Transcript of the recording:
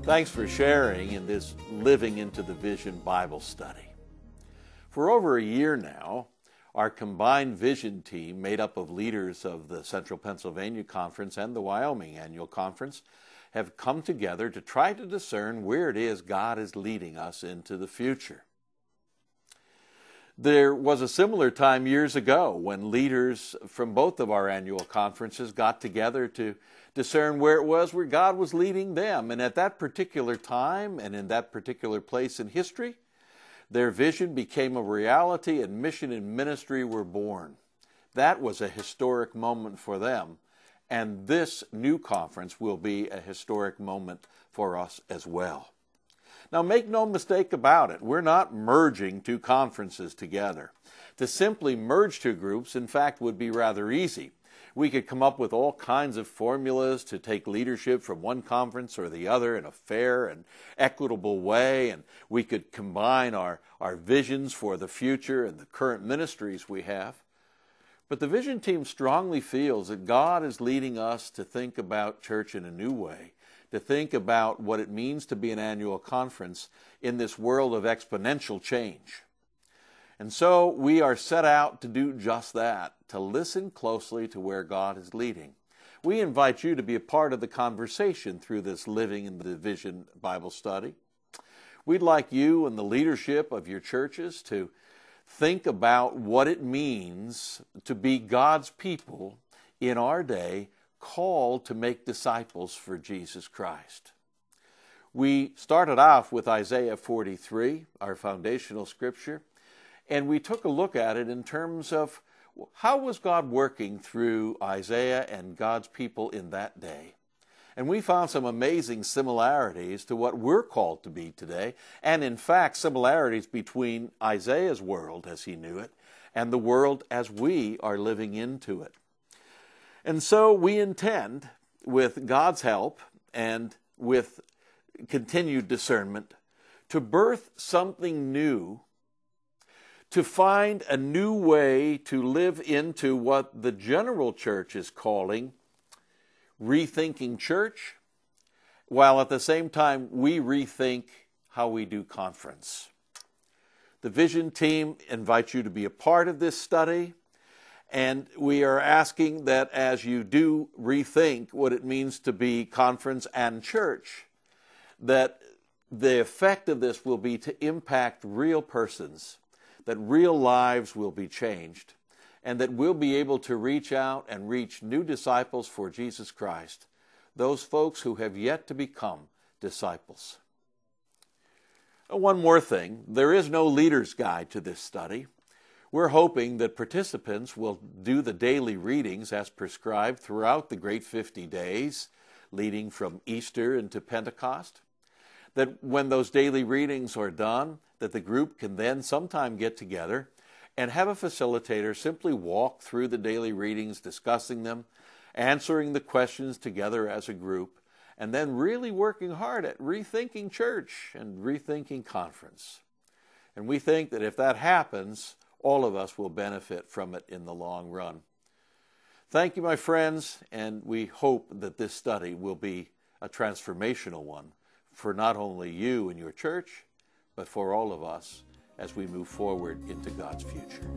Thanks for sharing in this Living into the Vision Bible study. For over a year now, our combined vision team, made up of leaders of the Central Pennsylvania Conference and the Wyoming Annual Conference, have come together to try to discern where it is God is leading us into the future. There was a similar time years ago when leaders from both of our annual conferences got together to discern where it was where God was leading them. And at that particular time and in that particular place in history, their vision became a reality and mission and ministry were born. That was a historic moment for them. And this new conference will be a historic moment for us as well. Now, make no mistake about it, we're not merging two conferences together. To simply merge two groups, in fact, would be rather easy. We could come up with all kinds of formulas to take leadership from one conference or the other in a fair and equitable way, and we could combine our visions for the future and the current ministries we have. But the vision team strongly feels that God is leading us to think about church in a new way, to think about what it means to be an annual conference in this world of exponential change. And so we are set out to do just that, to listen closely to where God is leading. We invite you to be a part of the conversation through this Living in the Vision Bible study. We'd like you and the leadership of your churches to think about what it means to be God's people in our day, called to make disciples for Jesus Christ. We started off with Isaiah 43, our foundational scripture, and we took a look at it in terms of how was God working through Isaiah and God's people in that day. And we found some amazing similarities to what we're called to be today, and in fact similarities between Isaiah's world as he knew it and the world as we are living into it. And so we intend, with God's help and with continued discernment, to birth something new, to find a new way to live into what the general church is calling rethinking church, while at the same time we rethink how we do conference. The Vision team invites you to be a part of this study, and we are asking that as you do rethink what it means to be conference and church, that the effect of this will be to impact real persons, that real lives will be changed, and that we'll be able to reach out and reach new disciples for Jesus Christ, those folks who have yet to become disciples. One more thing, there is no leader's guide to this study. We're hoping that participants will do the daily readings as prescribed throughout the Great 50 Days, leading from Easter into Pentecost. That when those daily readings are done, that the group can then sometime get together and have a facilitator simply walk through the daily readings, discussing them, answering the questions together as a group, and then really working hard at rethinking church and rethinking conference. And we think that if that happens, all of us will benefit from it in the long run. Thank you, my friends, and we hope that this study will be a transformational one for not only you and your church, but for all of us as we move forward into God's future.